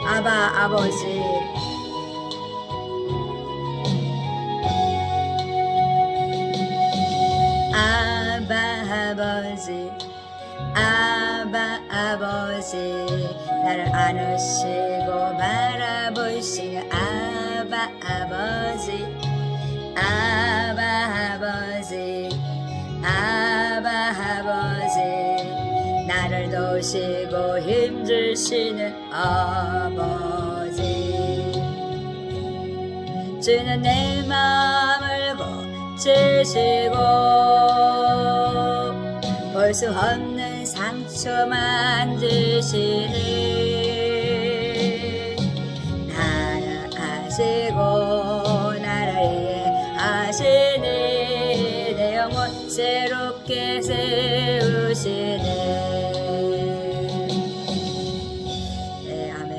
아바 아버지 아바 아버지 아바 아버지 나를 안으시고 바라보시는 아바 아버지 아바 아버지 아바 아버지 나를 도우시고 힘주시는 아버지 주는 내 마음을 고치시고 볼 수 없는 상처 만드시네 나를 아시고 나를 이해하시네 내 영혼 새롭게 세우시네 네 아멘.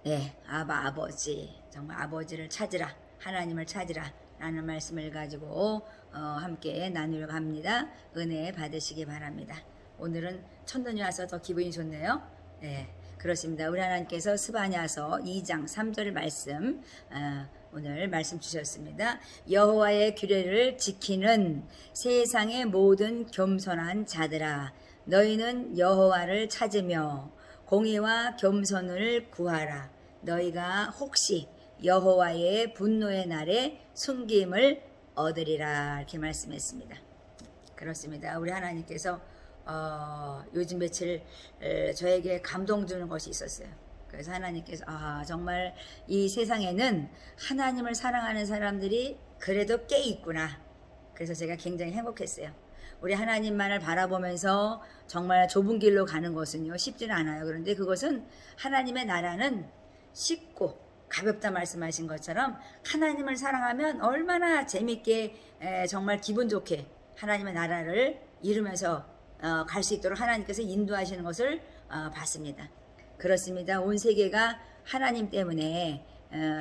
네 아바 아버지 정말 아버지를 찾으라 하나님을 찾으라 라는 말씀을 가지고 함께 나누려고 합니다. 은혜 받으시기 바랍니다. 오늘은 첫눈이 와서 더 기분이 좋네요. 네, 그렇습니다. 우리 하나님께서 스바냐서 2장 3절 말씀 오늘 말씀 주셨습니다. 여호와의 규례를 지키는 세상의 모든 겸손한 자들아 너희는 여호와를 찾으며 공의와 겸손을 구하라. 너희가 혹시 여호와의 분노의 날에 숨김을 얻으리라 이렇게 말씀했습니다. 그렇습니다. 우리 하나님께서 요즘 며칠 저에게 감동 주는 것이 있었어요. 그래서 하나님께서 정말 이 세상에는 하나님을 사랑하는 사람들이 그래도 꽤 있구나. 그래서 제가 굉장히 행복했어요. 우리 하나님만을 바라보면서 정말 좁은 길로 가는 것은요 쉽지는 않아요. 그런데 그것은 하나님의 나라는 쉽고 가볍다 말씀하신 것처럼 하나님을 사랑하면 얼마나 재밌게 정말 기분 좋게 하나님의 나라를 이루면서 갈 수 있도록 하나님께서 인도하시는 것을 봤습니다. 그렇습니다. 온 세계가 하나님 때문에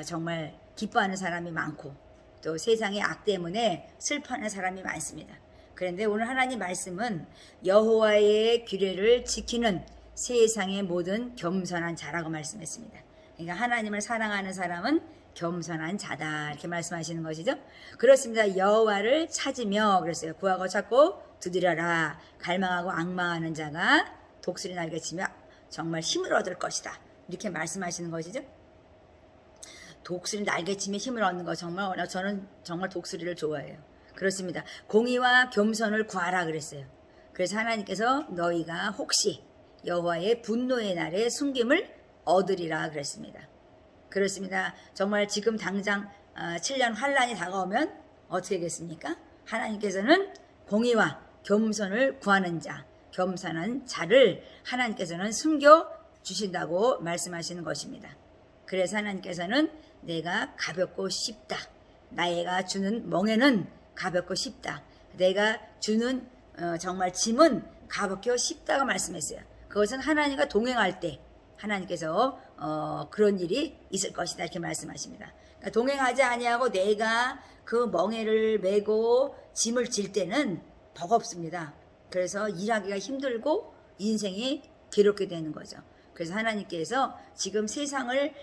정말 기뻐하는 사람이 많고 또 세상의 악 때문에 슬퍼하는 사람이 많습니다. 그런데 오늘 하나님 말씀은 여호와의 규례를 지키는 세상의 모든 겸손한 자라고 말씀했습니다. 그러니까 하나님을 사랑하는 사람은 겸손한 자다 이렇게 말씀하시는 것이죠. 그렇습니다. 여호와를 찾으며 그랬어요. 구하고 찾고 두드려라. 갈망하고 앙망하는 자가 독수리 날개치며 정말 힘을 얻을 것이다 이렇게 말씀하시는 것이죠. 독수리 날개치며 힘을 얻는 거 정말 저는 정말 독수리를 좋아해요. 그렇습니다. 공의와 겸손을 구하라 그랬어요. 그래서 하나님께서 너희가 혹시 여호와의 분노의 날에 숨김을 얻으리라 그랬습니다. 그렇습니다. 정말 지금 당장 7년 환란이 다가오면 어떻게 하겠습니까? 하나님께서는 공의와 겸손을 구하는 자, 겸손한 자를 하나님께서는 숨겨 주신다고 말씀하시는 것입니다. 그래서 하나님께서는 내가 가볍고 쉽다. 나이가 주는 멍에는 가볍고 쉽다. 내가 주는 정말 짐은 가볍고 쉽다고 말씀했어요. 그것은 하나님과 동행할 때 하나님께서 그런 일이 있을 것이다 이렇게 말씀하십니다. 그러니까 동행하지 아니하고 내가 그 멍에를 메고 짐을 질 때는 버겁습니다. 그래서 일하기가 힘들고 인생이 괴롭게 되는 거죠. 그래서 하나님께서 지금 세상을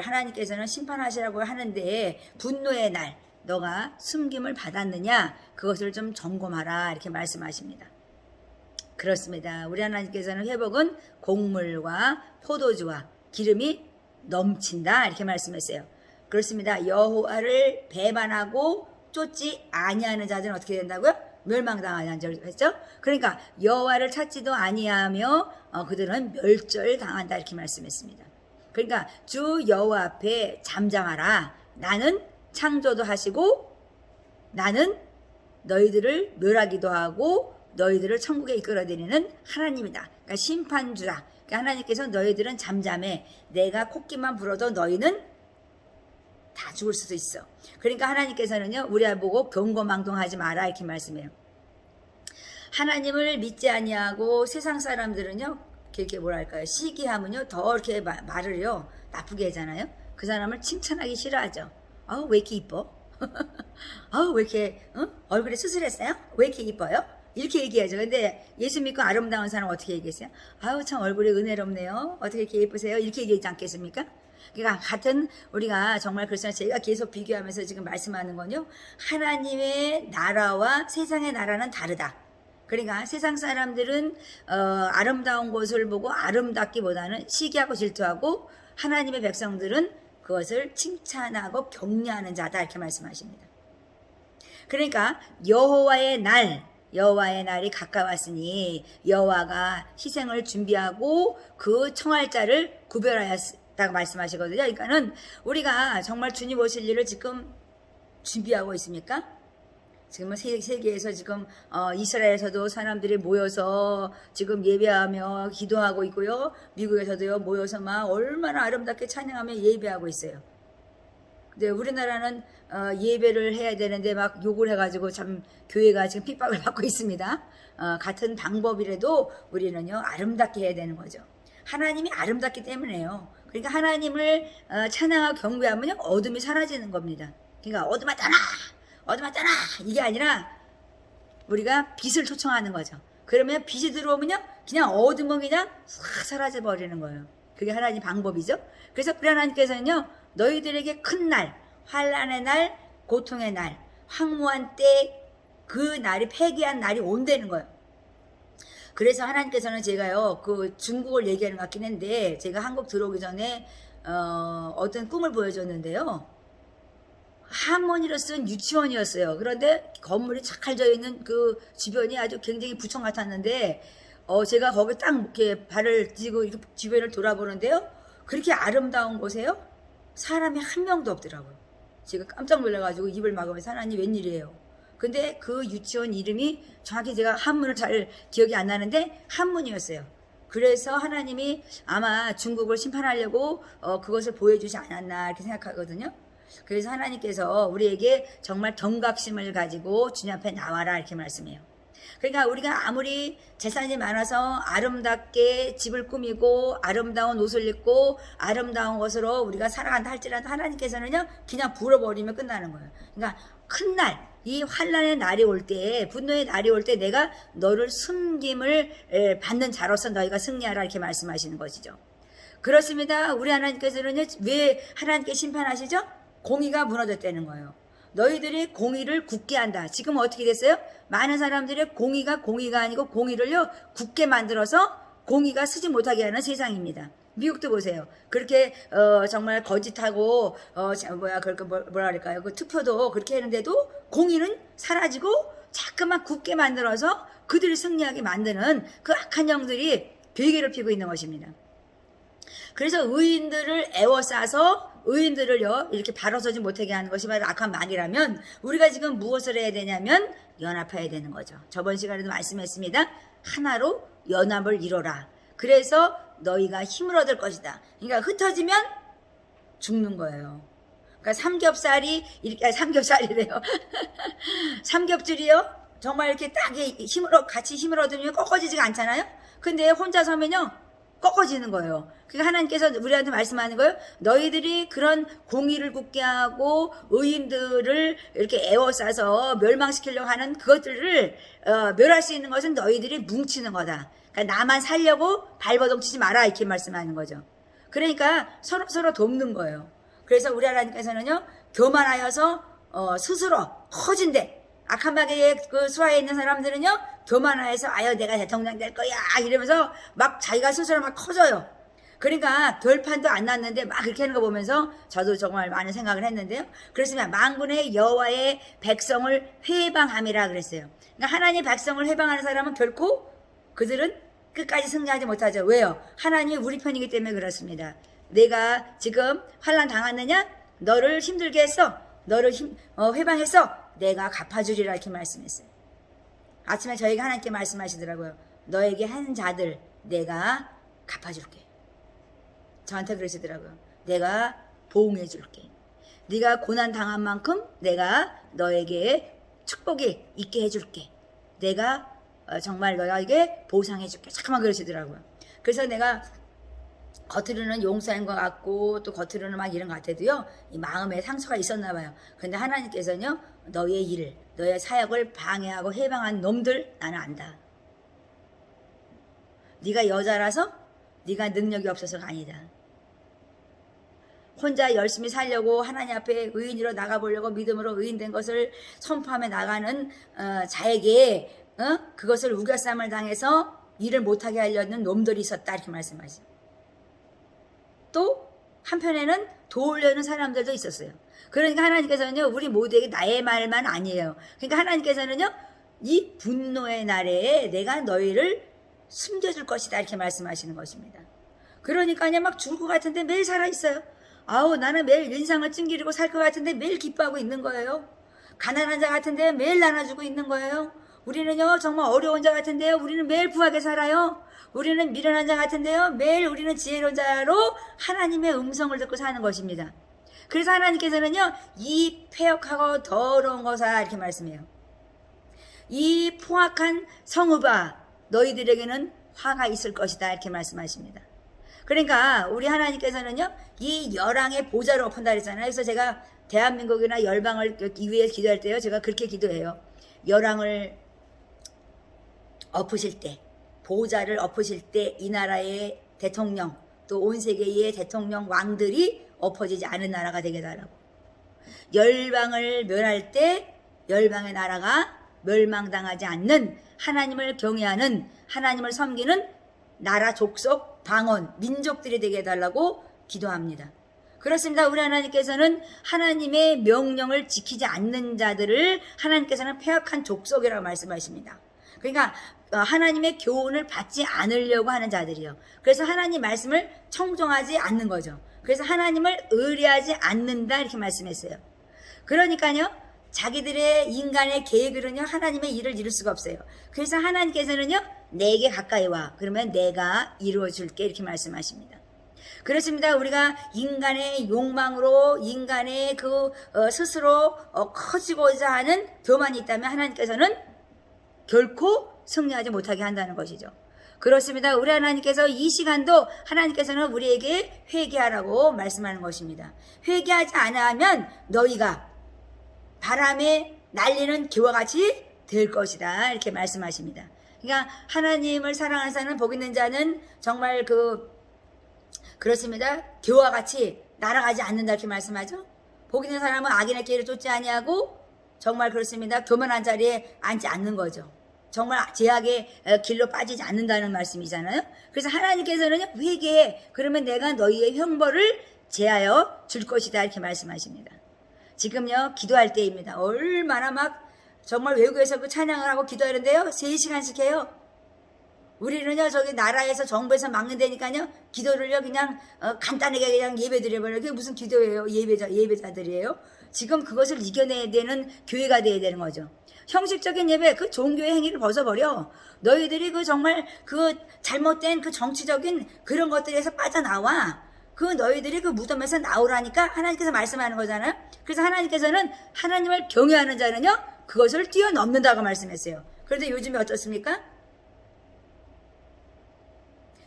하나님께서는 심판하시라고 하는데 분노의 날 너가 숨김을 받았느냐 그것을 좀 점검하라 이렇게 말씀하십니다. 그렇습니다. 우리 하나님께서는 회복은 곡물과 포도주와 기름이 넘친다 이렇게 말씀했어요. 그렇습니다. 여호와를 배반하고 쫓지 아니하는 자들은 어떻게 된다고요? 멸망당하는 자를 했죠. 그러니까 여호와를 찾지도 아니하며 그들은 멸절당한다 이렇게 말씀했습니다. 그러니까 주 여호와 앞에 잠잠하라. 나는 창조도 하시고 나는 너희들을 멸하기도 하고 너희들을 천국에 이끌어드리는 하나님이다. 그러니까 심판주다. 그러니까 하나님께서 너희들은 잠잠해. 내가 콧기만 불어도 너희는 다 죽을 수도 있어. 그러니까 하나님께서는요 우리 보고 경고망동하지 마라 이렇게 말씀해요. 하나님을 믿지 아니하고 세상 사람들은요 이렇게 뭐랄까요 시기하면요 더 이렇게 말을요 나쁘게 하잖아요. 그 사람을 칭찬하기 싫어하죠. 왜 이렇게 이뻐? 왜 이렇게 얼굴이 수술했어요? 왜 이렇게 이뻐요? 이렇게 얘기하죠. 근데 예수 믿고 아름다운 사람 어떻게 얘기했어요? 아유 참 얼굴이 은혜롭네요. 어떻게 이렇게 예쁘세요? 이렇게 얘기하지 않겠습니까? 그러니까 같은 우리가 정말 그래서 제가 계속 비교하면서 지금 말씀하는 건요. 하나님의 나라와 세상의 나라는 다르다. 그러니까 세상 사람들은 아름다운 것을 보고 아름답기보다는 시기하고 질투하고 하나님의 백성들은 그것을 칭찬하고 격려하는 자다 이렇게 말씀하십니다. 그러니까 여호와의 날이 가까웠으니 여호와가 희생을 준비하고 그 청할 자를 구별하였다고 말씀하시거든요. 그러니까는 우리가 정말 주님 오실 일을 지금 준비하고 있습니까? 지금은 세계에서 지금 이스라엘에서도 사람들이 모여서 지금 예배하며 기도하고 있고요. 미국에서도요 모여서 막 얼마나 아름답게 찬양하며 예배하고 있어요. 근데 우리나라는 예배를 해야 되는데 막 욕을 해가지고 참 교회가 지금 핍박을 받고 있습니다. 같은 방법이라도 우리는요 아름답게 해야 되는 거죠. 하나님이 아름답기 때문에요. 그러니까 하나님을 찬양하고 경배하면 어둠이 사라지는 겁니다. 그러니까 어둠아 떠나 이게 아니라 우리가 빛을 초청하는 거죠. 그러면 빛이 들어오면요 그냥 어둠은 그냥 싹 사라져 버리는 거예요. 그게 하나님 방법이죠. 그래서 우리 하나님께서는요 너희들에게 큰 날, 환난의 날, 고통의 날, 황무한 때 그 날이 패기한 날이 온다는 거예요. 그래서 하나님께서는 제가요 그 중국을 얘기하는 것 같긴 한데 제가 한국 들어오기 전에 어떤 꿈을 보여줬는데요. 할머니로 쓴 유치원이었어요. 그런데 건물이 착할져 있는 그 주변이 아주 굉장히 부천 같았는데 제가 거기 딱 이렇게 발을 디고 이렇게 주변을 돌아보는데요. 그렇게 아름다운 곳에요. 사람이 한 명도 없더라고요. 제가 깜짝 놀라가지고 입을 막으면서 하나님 웬일이에요. 근데 그 유치원 이름이 정확히 제가 한문을 잘 기억이 안 나는데 한문이었어요. 그래서 하나님이 아마 중국을 심판하려고 그것을 보여주지 않았나 이렇게 생각하거든요. 그래서 하나님께서 우리에게 정말 경각심을 가지고 주님 앞에 나와라 이렇게 말씀해요. 그러니까 우리가 아무리 재산이 많아서 아름답게 집을 꾸미고 아름다운 옷을 입고 아름다운 것으로 우리가 살아간다 할지라도 하나님께서는요 그냥 불어버리면 끝나는 거예요. 그러니까 큰 날, 이 환난의 날이 올 때, 분노의 날이 올 때 내가 너를 숨김을 받는 자로서 너희가 승리하라 이렇게 말씀하시는 것이죠. 그렇습니다. 우리 하나님께서는요 왜 하나님께 심판하시죠? 공의가 무너졌다는 거예요. 너희들이 공의를 굳게 한다. 지금 어떻게 됐어요? 많은 사람들이 공의가 아니고 공의를요 굳게 만들어서 공의가 쓰지 못하게 하는 세상입니다. 미국도 보세요. 그렇게 정말 거짓하고 그렇게 뭐라 그럴까요? 그 투표도 그렇게 했는데도 공의는 사라지고 자꾸만 굳게 만들어서 그들이 승리하게 만드는 그 악한 영들이 괴계를 피고 있는 것입니다. 그래서 의인들을 애워싸서 의인들을요 이렇게 바로서지 못하게 하는 것이 바로 악한 막이라면 우리가 지금 무엇을 해야 되냐면 연합해야 되는 거죠. 저번 시간에도 말씀했습니다. 하나로 연합을 이뤄라. 그래서 너희가 힘을 얻을 것이다. 그러니까 흩어지면 죽는 거예요. 그러니까 삼겹살이래요. 삼겹줄이요. 정말 이렇게 딱 같이 힘을 얻으면 꺾어지지가 않잖아요. 근데 혼자 서면요 꺾어지는 거예요. 그러니까 하나님께서 우리한테 말씀하는 거예요. 너희들이 그런 공의를 굳게 하고 의인들을 이렇게 애워싸서 멸망시키려고 하는 그것들을 멸할 수 있는 것은 너희들이 뭉치는 거다. 그러니까 나만 살려고 발버둥치지 마라 이렇게 말씀하는 거죠. 그러니까 서로 돕는 거예요. 그래서 우리 하나님께서는요 교만하여서 스스로 커진대. 악한 마귀의 그 수하에 있는 사람들은요 교만하여서 아유 내가 대통령 될 거야 이러면서 막 자기가 스스로 막 커져요. 그러니까 결판도 안 났는데 막 그렇게 하는 거 보면서 저도 정말 많은 생각을 했는데요. 그렇습니다. 만군의 여호와의 백성을 회방함이라 그랬어요. 그러니까 하나님의 백성을 회방하는 사람은 결코 그들은 끝까지 승리하지 못하죠. 왜요? 하나님이 우리 편이기 때문에 그렇습니다. 내가 지금 환난 당하느냐? 너를 힘들게 했어. 너를 회방했어. 내가 갚아주리라 이렇게 말씀했어요. 아침에 저희가 하나님께 말씀하시더라고요. 너에게 한 자들 내가 갚아줄게. 저한테 그러시더라고요. 내가 보응해줄게. 네가 고난 당한 만큼 내가 너에게 축복이 있게 해줄게. 내가 정말 너에게 보상해줄게. 잠깐만 그러시더라고요. 그래서 내가 겉으로는 용서한 것 같고 또 겉으로는 막 이런 것 같아도요, 이 마음에 상처가 있었나 봐요. 그런데 하나님께서는요, 너의 일을, 너의 사역을 방해하고 해방한 놈들 나는 안다. 네가 여자라서 네가 능력이 없어서가 아니다. 혼자 열심히 살려고 하나님 앞에 의인으로 나가보려고 믿음으로 의인된 것을 선포하며 나가는 자에게 그것을 우겨쌈을 당해서 일을 못하게 하려는 놈들이 있었다, 이렇게 말씀하시죠. 또 한편에는 도우려는 사람들도 있었어요. 그러니까 하나님께서는요, 우리 모두에게 나의 말만 아니에요. 그러니까 하나님께서는요, 이 분노의 날에 내가 너희를 숨겨줄 것이다, 이렇게 말씀하시는 것입니다. 그러니까요, 막 죽을 것 같은데 매일 살아있어요. 아우, 나는 매일 인상을 찡기리고 살 것 같은데 매일 기뻐하고 있는 거예요. 가난한 자 같은데 매일 나눠주고 있는 거예요. 우리는요, 정말 어려운 자 같은데요, 우리는 매일 부하게 살아요. 우리는 미련한 자 같은데요, 매일 우리는 지혜로운 자로 하나님의 음성을 듣고 사는 것입니다. 그래서 하나님께서는요, 이 패역하고 더러운 것아, 이렇게 말씀해요. 이 포악한 성읍아, 너희들에게는 화가 있을 것이다, 이렇게 말씀하십니다. 그러니까 우리 하나님께서는요, 이 열왕의 보좌를 엎은다 그랬잖아요. 그래서 제가 대한민국이나 열방을 위해 기도할 때요, 제가 그렇게 기도해요. 열왕을 엎으실 때, 보좌를 엎으실 때 이 나라의 대통령, 또 온 세계의 대통령 왕들이 엎어지지 않은 나라가 되게 달라고. 열방을 멸할 때 열방의 나라가 멸망당하지 않는, 하나님을 경외하는, 하나님을 섬기는 나라, 족속, 방언, 민족들이 되게 해달라고 기도합니다. 그렇습니다. 우리 하나님께서는 하나님의 명령을 지키지 않는 자들을 하나님께서는 패역한 족속이라고 말씀하십니다. 그러니까 하나님의 교훈을 받지 않으려고 하는 자들이요. 그래서 하나님 말씀을 청종하지 않는 거죠. 그래서 하나님을 의뢰하지 않는다, 이렇게 말씀했어요. 그러니까요, 자기들의 인간의 계획으로는요, 하나님의 일을 이룰 수가 없어요. 그래서 하나님께서는요, 내게 가까이 와, 그러면 내가 이루어줄게, 이렇게 말씀하십니다. 그렇습니다. 우리가 인간의 욕망으로, 인간의 스스로 커지고자 하는 교만이 있다면 하나님께서는 결코 승리하지 못하게 한다는 것이죠. 그렇습니다. 우리 하나님께서 이 시간도 하나님께서는 우리에게 회개하라고 말씀하는 것입니다. 회개하지 않으면 너희가 바람에 날리는 기와 같이 될 것이다, 이렇게 말씀하십니다. 그러니까 하나님을 사랑하는 자는, 복 있는 자는 정말 그렇습니다. 기와 같이 날아가지 않는다, 이렇게 말씀하죠. 복 있는 사람은 악인의 길을 쫓지 아니하고, 정말 그렇습니다. 교만한 자리에 앉지 않는 거죠. 정말 제약의 길로 빠지지 않는다는 말씀이잖아요. 그래서 하나님께서는 회개해, 그러면 내가 너희의 형벌을 제하여 줄 것이다, 이렇게 말씀하십니다. 지금요, 기도할 때입니다. 얼마나 막 정말 외국에서 그 찬양을 하고 기도하는데요, 3시간씩 해요. 우리는요, 저기 나라에서 정부에서 막는다니까요, 기도를요 그냥 간단하게 그냥 예배 드려버려요. 그게 무슨 기도예요? 예배자들이에요. 지금 그것을 이겨내야 되는 교회가 돼야 되는 거죠. 형식적인 예배, 그 종교의 행위를 벗어버려. 너희들이 정말 잘못된 정치적인 그런 것들에서 빠져나와. 너희들이 무덤에서 나오라니까 하나님께서 말씀하는 거잖아요. 그래서 하나님께서는 하나님을 경외하는 자는요, 그것을 뛰어넘는다고 말씀했어요. 그런데 요즘에 어떻습니까?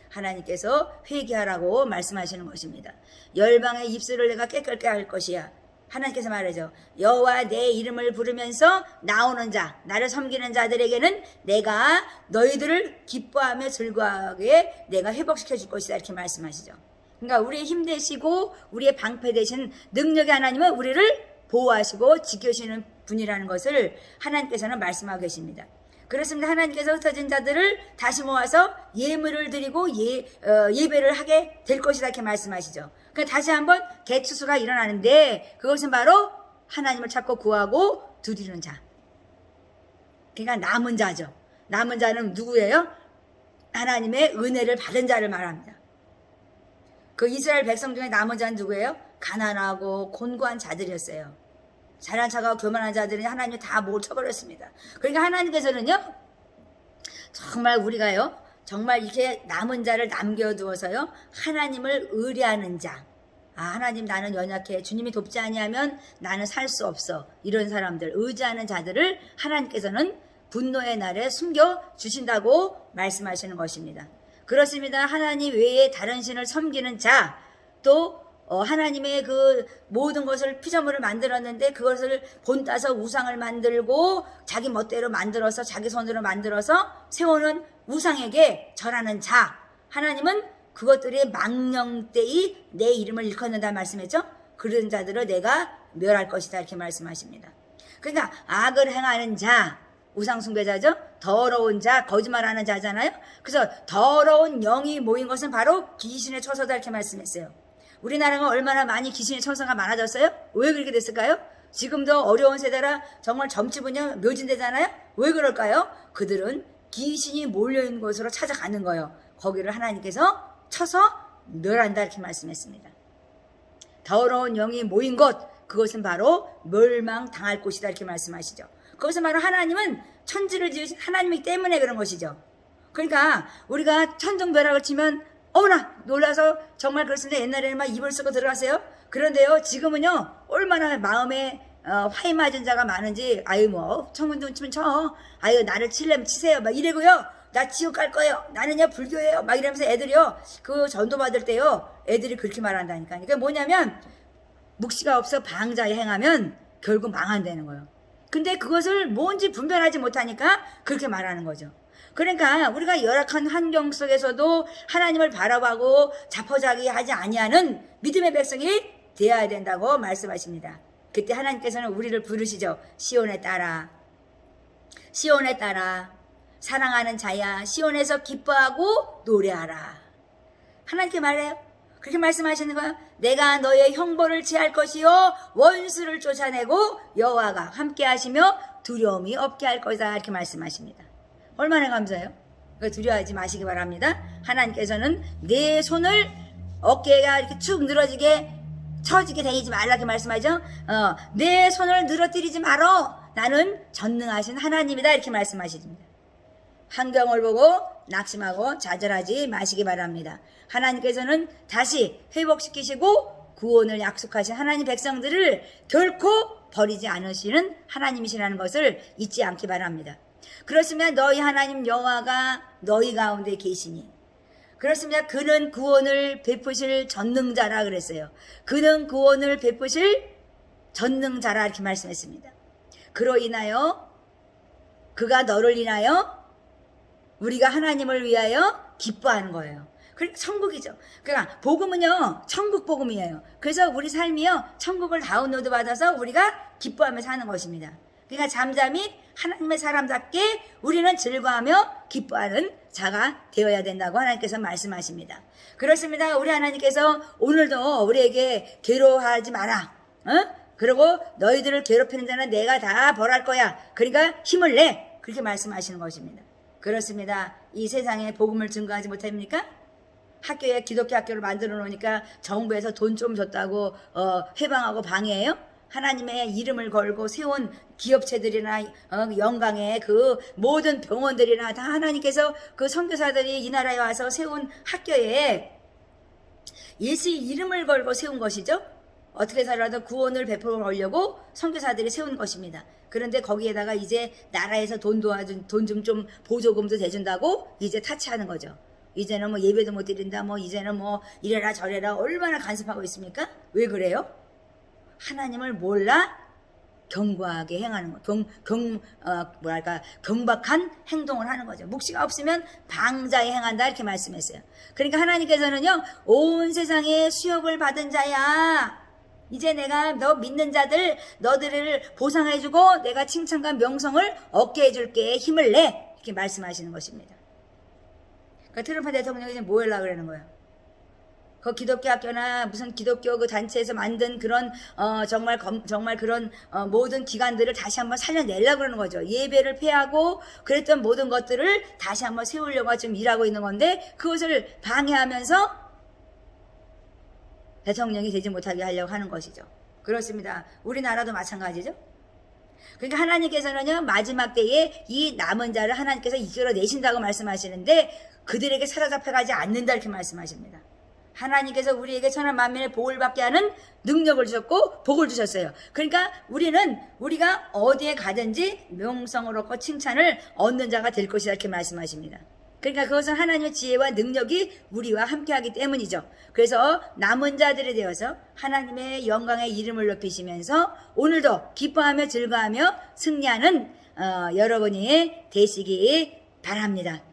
하나님께서 회개하라고 말씀하시는 것입니다. 열방의 입술을 내가 깨끗게 할 것이야. 하나님께서 말하죠. 여호와 내 이름을 부르면서 나오는 자, 나를 섬기는 자들에게는 내가 너희들을 기뻐하며 즐거워하게 내가 회복시켜 줄 것이다, 이렇게 말씀하시죠. 그러니까 우리의 힘 되시고 우리의 방패 되신 능력의 하나님은 우리를 보호하시고 지켜주시는 분이라는 것을 하나님께서는 말씀하고 계십니다. 그렇습니다. 하나님께서 흩어진 자들을 다시 모아서 예물을 드리고 예배를 하게 될 것이다, 이렇게 말씀하시죠. 그러니까 다시 한번 대추수가 일어나는데, 그것은 바로 하나님을 찾고 구하고 두드리는 자. 그러니까 남은 자죠. 남은 자는 누구예요? 하나님의 은혜를 받은 자를 말합니다. 이스라엘 백성 중에 남은 자는 누구예요? 가난하고 곤고한 자들이었어요. 잘난 척하고 교만한 자들은 하나님이 다 목을 쳐버렸습니다. 그러니까 하나님께서는요, 정말 우리가요, 정말 이렇게 남은 자를 남겨두어서요, 하나님을 의뢰하는 자. 하나님, 나는 연약해, 주님이 돕지 아니하면 나는 살 수 없어, 이런 사람들, 의지하는 자들을 하나님께서는 분노의 날에 숨겨주신다고 말씀하시는 것입니다. 그렇습니다. 하나님 외에 다른 신을 섬기는 자, 또 하나님의 그 모든 것을 피조물을 만들었는데 그것을 본따서 우상을 만들고 자기 멋대로 만들어서 자기 손으로 만들어서 세우는 우상에게 절하는 자, 하나님은 그것들이 망령되이 내 이름을 일컫는다 말씀했죠. 그런 자들을 내가 멸할 것이다 이렇게 말씀하십니다. 그러니까 악을 행하는 자, 우상 숭배자죠. 더러운 자, 거짓말하는 자잖아요. 그래서 더러운 영이 모인 것은 바로 귀신의 처소다 이렇게 말씀했어요. 우리나라가 얼마나 많이 귀신의 처소가 많아졌어요? 왜 그렇게 됐을까요? 지금도 어려운 세대라 정말 점치 분야 묘진되잖아요. 왜 그럴까요? 그들은 귀신이 몰려있는 곳으로 찾아가는 거예요. 거기를 하나님께서 쳐서 멸한다 이렇게 말씀했습니다. 더러운 영이 모인 곳, 그것은 바로 멸망당할 곳이다 이렇게 말씀하시죠. 그것은 바로 하나님은 천지를 지으신 하나님이기 때문에 그런 것이죠. 그러니까 우리가 천둥벼락을 치면 어머나 놀라서 정말 그렇습니다. 옛날에는 막 이불 쓰고 들어갔어요. 그런데요 지금은요 얼마나 마음에 화이 맞은 자가 많은지, 아유 뭐 천둥 치면 쳐, 아유 나를 치려면 치세요 막 이래고요. 나 지옥 갈 거예요. 나는요 불교예요. 막 이러면서 애들이요 그 전도 받을 때요 애들이 그렇게 말한다니까. 그러니까 뭐냐면 묵시가 없어 방자에 행하면 결국 망한다는 거예요. 근데 그것을 뭔지 분별하지 못하니까 그렇게 말하는 거죠. 그러니까 우리가 열악한 환경 속에서도 하나님을 바라보고 자포자기하지 아니하는 믿음의 백성이 되어야 된다고 말씀하십니다. 그때 하나님께서는 우리를 부르시죠. 시온에 따라, 시온에 따라 사랑하는 자야 시온에서 기뻐하고 노래하라. 하나님께 말해요. 그렇게 말씀하시는 거예요. 내가 너의 형벌을 취할 것이요 원수를 쫓아내고 여호와가 함께 하시며 두려움이 없게 할 것이다 이렇게 말씀하십니다. 얼마나 감사해요. 두려워하지 마시기 바랍니다. 하나님께서는 내 손을 어깨가 이렇게 축 늘어지게 처지게 다니지 말라 이렇게 말씀하죠. 내 손을 늘어뜨리지 말어. 나는 전능하신 하나님이다 이렇게 말씀하십니다. 환경을 보고 낙심하고 좌절하지 마시기 바랍니다. 하나님께서는 다시 회복시키시고 구원을 약속하신 하나님 백성들을 결코 버리지 않으시는 하나님이시라는 것을 잊지 않기 바랍니다. 그렇습니다. 너희 하나님 여호와가 너희 가운데 계시니, 그렇습니다. 그는 구원을 베푸실 전능자라 그랬어요. 그는 구원을 베푸실 전능자라 이렇게 말씀했습니다. 그로 인하여 그가 너를 인하여 우리가 하나님을 위하여 기뻐하는 거예요. 그러니까 천국이죠. 그러니까 복음은요 천국 복음이에요. 그래서 우리 삶이요 천국을 다운로드 받아서 우리가 기뻐하며 사는 것입니다. 그러니까 잠잠히 하나님의 사람답게 우리는 즐거워하며 기뻐하는 자가 되어야 된다고 하나님께서 말씀하십니다. 그렇습니다. 우리 하나님께서 오늘도 우리에게 괴로워하지 마라. 그리고 너희들을 괴롭히는 자는 내가 다 벌할 거야. 그러니까 힘을 내. 그렇게 말씀하시는 것입니다. 그렇습니다. 이 세상에 복음을 증거하지 못합니까? 학교에 기독교 학교를 만들어 놓으니까 정부에서 돈 좀 줬다고 해방하고 방해해요? 하나님의 이름을 걸고 세운 기업체들이나 영광의 그 모든 병원들이나 다 하나님께서 그 선교사들이 이 나라에 와서 세운 학교에 예수의 이름을 걸고 세운 것이죠. 어떻게 살아도 구원을 베풀려고 선교사들이 세운 것입니다. 그런데 거기에다가 이제 나라에서 돈 도와준 돈 좀 보조금도 대준다고 이제 타치하는 거죠. 이제는 뭐 예배도 못 드린다, 뭐 이제는 뭐 이래라 저래라 얼마나 간섭하고 있습니까? 왜 그래요? 하나님을 몰라 견고하게 행하는 거, 경박한 행동을 하는 거죠. 묵시가 없으면 방자에 행한다 이렇게 말씀했어요. 그러니까 하나님께서는요 온 세상에 수욕을 받은 자야. 이제 내가 너 믿는 자들 너들을 보상해주고 내가 칭찬과 명성을 얻게 해줄게. 힘을 내. 이렇게 말씀하시는 것입니다. 그러니까 트럼프 대통령이 이제 뭐 하려고 그러는 거예요? 그 기독교 학교나 무슨 기독교 그 단체에서 만든 그런 정말 그런 모든 기관들을 다시 한번 살려내려고 그러는 거죠. 예배를 폐하고 그랬던 모든 것들을 다시 한번 세우려고 지금 일하고 있는 건데 그것을 방해하면서 대통령이 되지 못하게 하려고 하는 것이죠. 그렇습니다. 우리나라도 마찬가지죠. 그러니까 하나님께서는요 마지막 때에 이 남은 자를 하나님께서 이끌어내신다고 말씀하시는데 그들에게 사로잡혀가지 않는다 이렇게 말씀하십니다. 하나님께서 우리에게 천한 만민의 복을 받게 하는 능력을 주셨고 복을 주셨어요. 그러니까 우리가 어디에 가든지 명성을 얻고 칭찬을 얻는 자가 될 것이다 이렇게 말씀하십니다. 그러니까 그것은 하나님의 지혜와 능력이 우리와 함께하기 때문이죠. 그래서 남은 자들이 되어서 하나님의 영광의 이름을 높이시면서 오늘도 기뻐하며 즐거워하며 승리하는 여러분이 되시기 바랍니다.